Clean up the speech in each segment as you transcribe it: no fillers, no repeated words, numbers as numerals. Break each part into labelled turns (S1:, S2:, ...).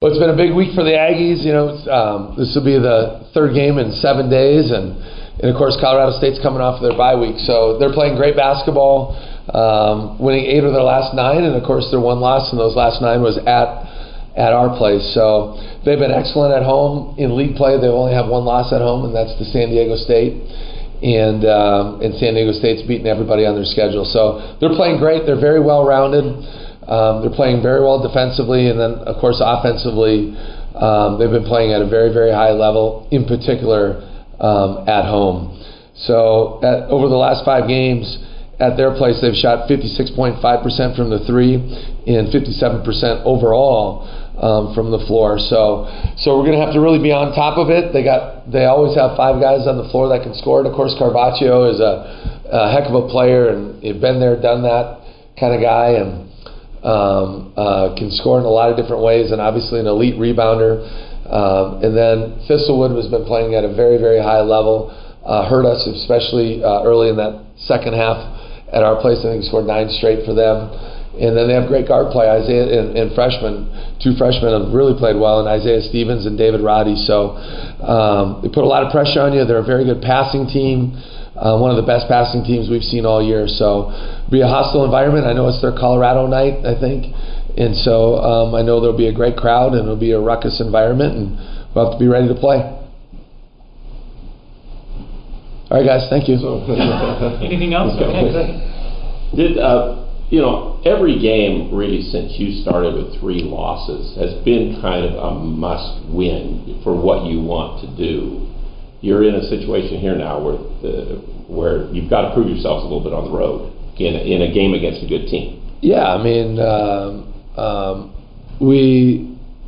S1: Well, it's been a big week for the Aggies. This will be the third game in 7 days, and of course, Colorado State's coming off of their bye week, so they're playing great basketball, winning 8 of their last 9, and of course, their one loss in those last 9 was at our place. So they've been excellent at home in league play. They only have one loss at home, and that's to San Diego State. And San Diego State's beating everybody on their schedule. So they're playing great. They're very well-rounded. They're playing very well defensively, and then, of course, offensively, they've been playing at a very, very high level, in particular at home. So over the last 5 games at their place, they've shot 56.5% from the 3 and 57% overall from the floor. So we're going to have to really be on top of it. They always have 5 guys on the floor that can score. And of course, Carvaccio is a heck of a player, and he's been there, done that kind of guy, and can score in a lot of different ways, and obviously an elite rebounder. And then Thistlewood has been playing at a very, very high level. Hurt us, especially early in that second half at our place. I think he scored 9 straight for them. And then they have great guard play. Isaiah and freshmen, 2 freshmen have really played well, and Isaiah Stevens and David Roddy. So they put a lot of pressure on you. They're a very good passing team, one of the best passing teams we've seen all year. So it'll be a hostile environment. I know it's their Colorado night, I think. And so I know there'll be a great crowd, and it'll be a ruckus environment, and we'll have to be ready to play. All right, guys, thank you.
S2: Anything else?
S3: Okay. Every game really since you started with 3 losses has been kind of a must-win for what you want to do. You're in a situation here now where you've got to prove yourselves a little bit on the road in a game against a good team.
S1: Yeah, I mean,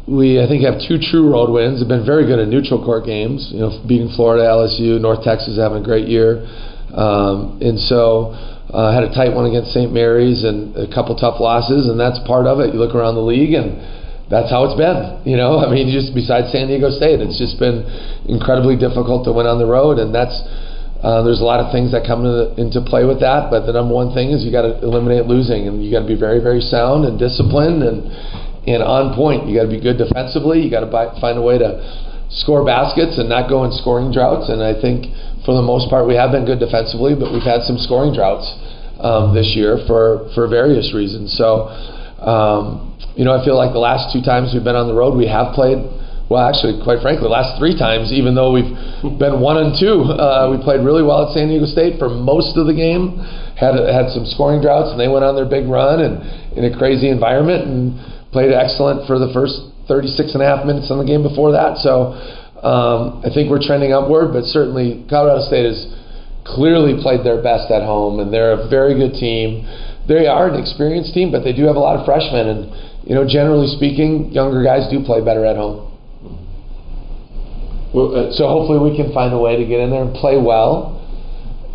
S1: we I think have 2 true road wins. Have been very good at neutral court games. Beating Florida, LSU, North Texas having a great year, and so had a tight one against St. Mary's and a couple tough losses, and that's part of it. You look around the league, and that's how it's been. I mean, just besides San Diego State, it's just been incredibly difficult to win on the road, and that's. There's a lot of things that come into play with that, but the number one thing is you got to eliminate losing, and you got to be very, very sound and disciplined and on point. You got to be good defensively. You got to find a way to score baskets and not go in scoring droughts. And I think for the most part we have been good defensively, but we've had some scoring droughts this year for various reasons. So I feel like the last 2 times we've been on the road, we have played. Well, actually, quite frankly, the last 3 times, even though we've been 1 and 2, we played really well at San Diego State for most of the game. Had some scoring droughts, and they went on their big run and in a crazy environment and played excellent for the first 36 and a half minutes on the game before that. So I think we're trending upward, but certainly Colorado State has clearly played their best at home, and they're a very good team. They are an experienced team, but they do have a lot of freshmen, and generally speaking, younger guys do play better at home. Well, so hopefully we can find a way to get in there and play well.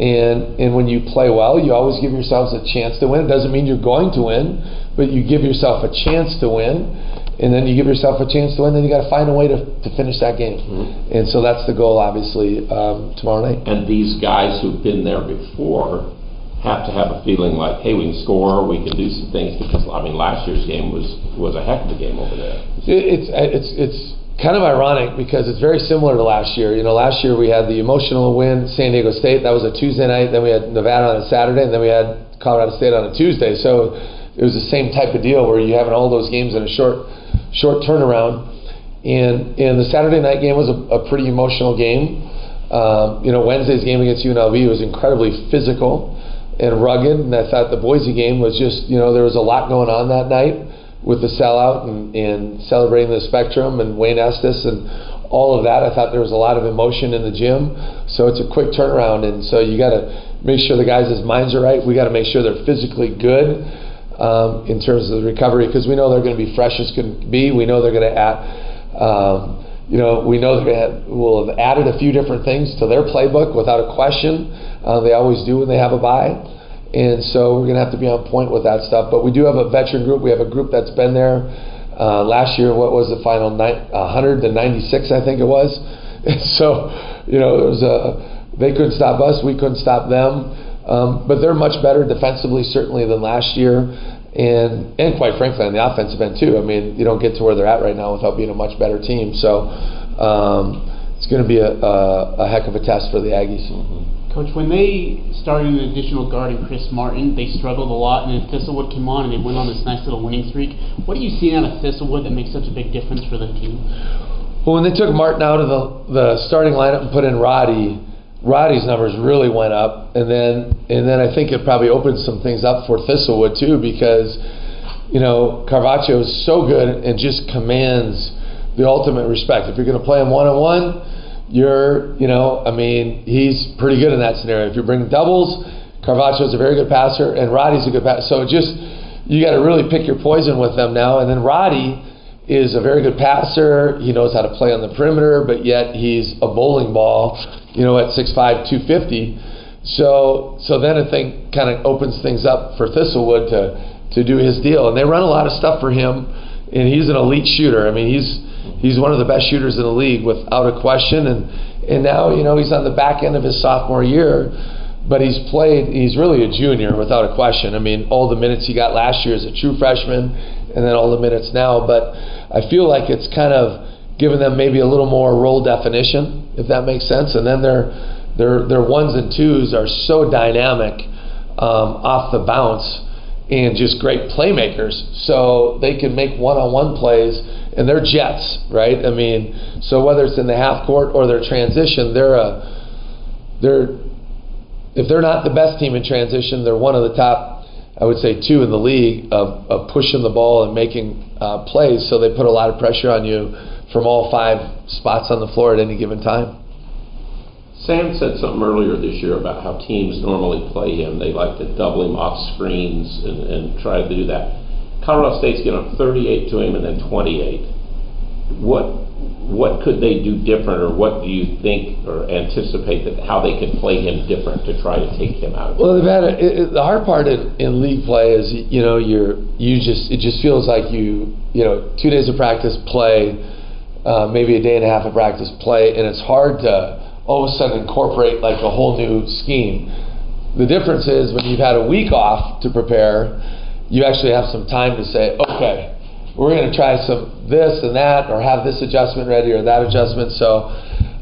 S1: And when you play well, you always give yourselves a chance to win. It doesn't mean you're going to win, but you give yourself a chance to win. And then you give yourself a chance to win, then you got to find a way to finish that game. Mm-hmm. And so that's the goal, obviously, tomorrow night.
S3: And these guys who've been there before have to have a feeling like, hey, we can score, we can do some things, because last year's game was a heck of a game over there.
S1: It's kind of ironic because it's very similar to last year. Last year we had the emotional win, San Diego State. That was a Tuesday night. Then we had Nevada on a Saturday, and then we had Colorado State on a Tuesday. So it was the same type of deal where you're having all those games in a short turnaround. And the Saturday night game was a pretty emotional game. Wednesday's game against UNLV was incredibly physical and rugged, and I thought the Boise game was just, there was a lot going on that night with the sellout and celebrating the Spectrum and Wayne Estes and all of that. I thought there was a lot of emotion in the gym. So it's a quick turnaround, and so you got to make sure the guys' minds are right. We got to make sure they're physically good in terms of the recovery, because we know they're going to be fresh as can be. We know they're going to will have added a few different things to their playbook without a question. They always do when they have a bye. And so we're going to have to be on point with that stuff. But we do have a veteran group. We have a group that's been there last year. What was the final? 100 to 96, I think it was. And so, they couldn't stop us. We couldn't stop them. But they're much better defensively, certainly, than last year. and quite frankly on the offensive end too. I mean, you don't get to where they're at right now without being a much better team. So it's going to be a heck of a test for the Aggies.
S2: Coach, when they started an additional guard in Chris Martin, they struggled a lot, and then Thistlewood came on and they went on this nice little winning streak. What are you seeing out of Thistlewood that makes such a big difference for the team?
S1: Well, when they took Martin out of the starting lineup and put in Roddy's numbers really went up, and then I think it probably opened some things up for Thistlewood too, because Carvaggio is so good and just commands the ultimate respect. If you're going to play him one-on-one, he's pretty good in that scenario. If you're bringing doubles, Carvaggio's a very good passer, and Roddy's a good passer. So you got to really pick your poison with them now. And then Roddy is a very good passer. He knows how to play on the perimeter, but yet he's a bowling ball, at 6'5", 250. So then I think kind of opens things up for Thistlewood to do his deal. And they run a lot of stuff for him, and he's an elite shooter. I mean, he's one of the best shooters in the league without a question. And now, he's on the back end of his sophomore year, but he's really a junior without a question. I mean, all the minutes he got last year as a true freshman, and then all the minutes now. But I feel like it's kind of given them maybe a little more role definition, if that makes sense. And then their ones and twos are so dynamic off the bounce and just great playmakers. So they can make one-on-one plays, and they're jets, right? I mean, so whether it's in the half court or their transition, if they're not the best team in transition, they're one of the top, I would say, two in the league of pushing the ball and making plays. So they put a lot of pressure on you from all 5 spots on the floor at any given time.
S3: Sam said something earlier this year about how teams normally play him. They like to double him off screens and try to do that. Colorado State's getting 38 to him and then 28. What could they do different, or what do you think or anticipate that how they could play him different to try to take him out?
S1: Well, the hard part in league play is it just feels like 2 days of practice play, maybe a day and a half of practice play, and it's hard to all of a sudden incorporate like a whole new scheme. The difference is when you've had a week off to prepare, you actually have some time to say, okay, we're going to try some this and that, or have this adjustment ready or that adjustment. So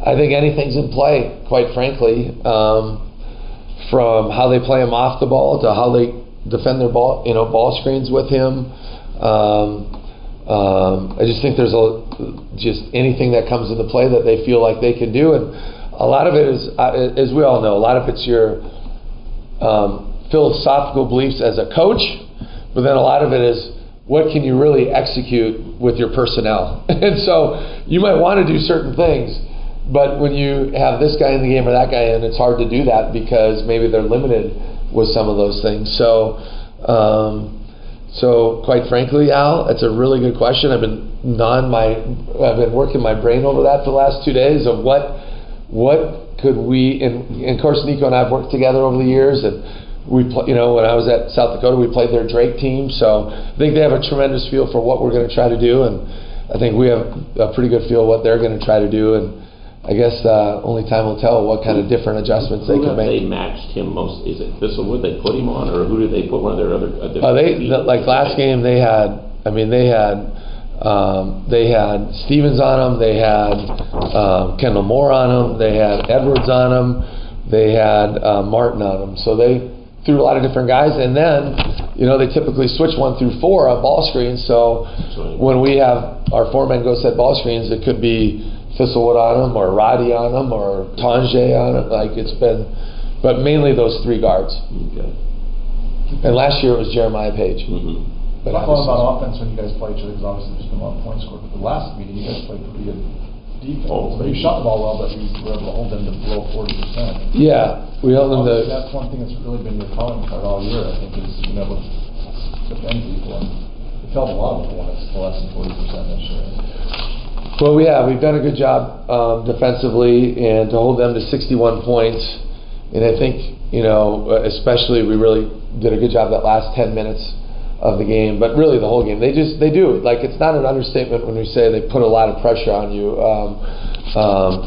S1: I think anything's in play, quite frankly, from how they play him off the ball to how they defend their ball screens with him. I just think there's just anything that comes into play that they feel like they can do. And a lot of it is, as we all know, a lot of it's your philosophical beliefs as a coach, but then a lot of it is what can you really execute with your personnel. And so you might want to do certain things, but when you have this guy in the game or that guy in, it's hard to do that because maybe they're limited with some of those things. So quite frankly, Al, it's a really good question. I've been working my brain over that for the last 2 days of what could we, and of course Nico and I have worked together over the years, and when I was at South Dakota, we played their Drake team, so I think they have a tremendous feel for what we're going to try to do, and I think we have a pretty good feel of what they're going to try to do, and I guess only time will tell what kind of different adjustments they can make.
S3: They matched him most. Is it Thistlewood they put him on, or who did they put one of their other?
S1: Like last game, they had Stevens on them, they had Kendall Moore on them, they had Edwards on them, they had Martin on them. So they threw a lot of different guys, and then they typically switch 1 through 4 on ball screens. So when we have our 4-man go set ball screens, it could be Thistlewood on them, or Roddy on them, or Tanjay on them. But mainly those 3 guards.
S3: Okay.
S1: And last year it was Jeremiah Page.
S3: Mm-hmm.
S4: But talk about offense when you guys play each other, because obviously there's been a lot of points scored. But the last meeting, you guys played pretty good defense. But you shot the ball well, but you were able to hold them to below 40%.
S1: Yeah, we held them to.
S4: That's one thing that's really been your calling card all year, I think, is being able to defend people. And it felt a lot when it's less than 40% this year.
S1: Well, we've done a good job defensively, and to hold them to 61 points. And I think, especially we really did a good job that last 10 minutes of the game, but really the whole game. They do. Like, it's not an understatement when we say they put a lot of pressure on you.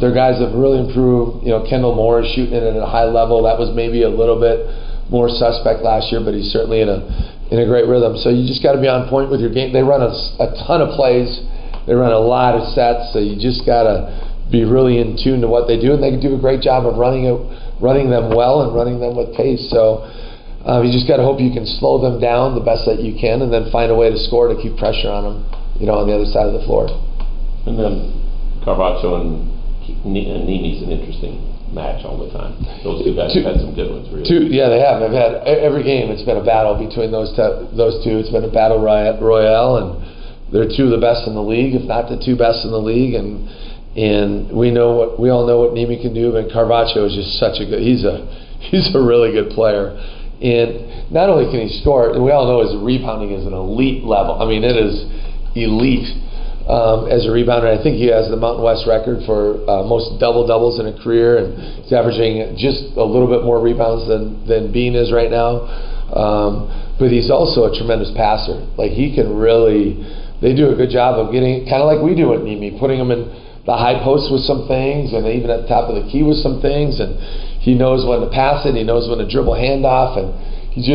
S1: Their guys have really improved. Kendall Moore is shooting it at a high level. That was maybe a little bit more suspect last year, but he's certainly in in a great rhythm. So you just got to be on point with your game. They run a ton of plays. They run a lot of sets. So you just got to be really in tune to what they do, and they do a great job of running them well and running them with pace. So you just got to hope you can slow them down the best that you can, and then find a way to score to keep pressure on them, on the other side of the floor.
S3: And then Carvacho and Nimi's an interesting match all the time. Those two guys have had some good ones, really.
S1: Yeah, they have. They've had every game. It's been a battle between those two. It's been a battle royale, and they're two of the best in the league, if not the two best in the league. And we all know what Nimi can do. But Carvacho is just such a good. He's a really good player. And not only can he score, and we all know his rebounding is an elite level. I mean, it is elite as a rebounder. I think he has the Mountain West record for most double-doubles in a career, and he's averaging just a little bit more rebounds than Bean is right now. But he's also a tremendous passer. Like, he can really, they do a good job of getting, kind of like we do at Nimi, putting him in the high post with some things, and even at the top of the key with some things, and he knows when to pass it, he knows when to dribble handoff, and he's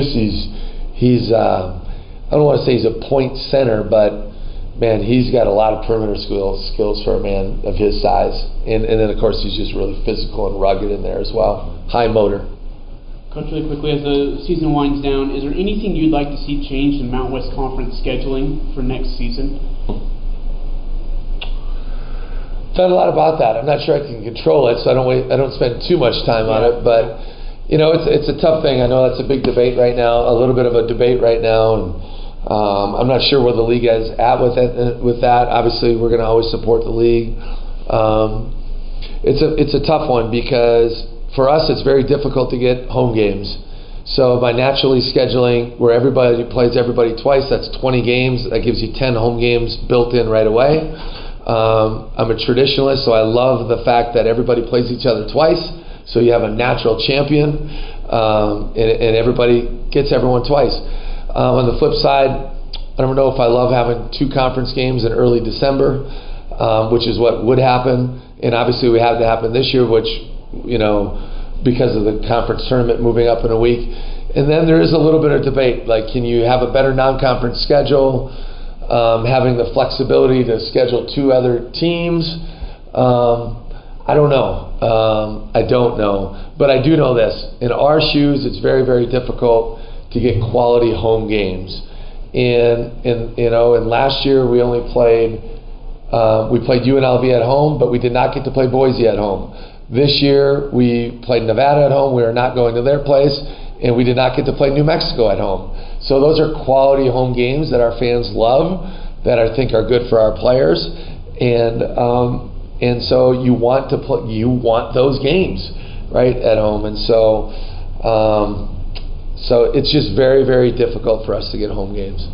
S1: I don't want to say he's a point center, but man, he's got a lot of perimeter skills for a man of his size, and then of course he's just really physical and rugged in there as well, high motor.
S2: Coach, really quickly, as the season winds down, is there anything you'd like to see changed in Mountain West Conference scheduling for next season?
S1: Thought a lot about that. I'm not sure I can control it, so I don't spend too much time on it. But it's a tough thing. I know that's a big debate right now, a little bit of a debate right now, and I'm not sure where the league is at with that. Obviously, we're going to always support the league. It's a tough one because for us, it's very difficult to get home games. So by naturally scheduling where everybody plays everybody twice, that's 20 games. That gives you 10 home games built in right away. I'm a traditionalist, so I love the fact that everybody plays each other twice, so you have a natural champion, and everybody gets everyone twice. On the flip side, I don't know if I love having 2 conference games in early December, which is what would happen, and obviously we had to happen this year, which, because of the conference tournament moving up in a week. And then there is a little bit of debate, like, can you have a better non-conference schedule? Having the flexibility to schedule 2 other teams, I don't know. I don't know, but I do know this: in our shoes, it's very, very difficult to get quality home games. And last year we only played UNLV at home, but we did not get to play Boise at home. This year we played Nevada at home. We are not going to their place, and we did not get to play New Mexico at home. So those are quality home games that our fans love, that I think are good for our players, and so you want those games right at home, and so it's just very, very difficult for us to get home games.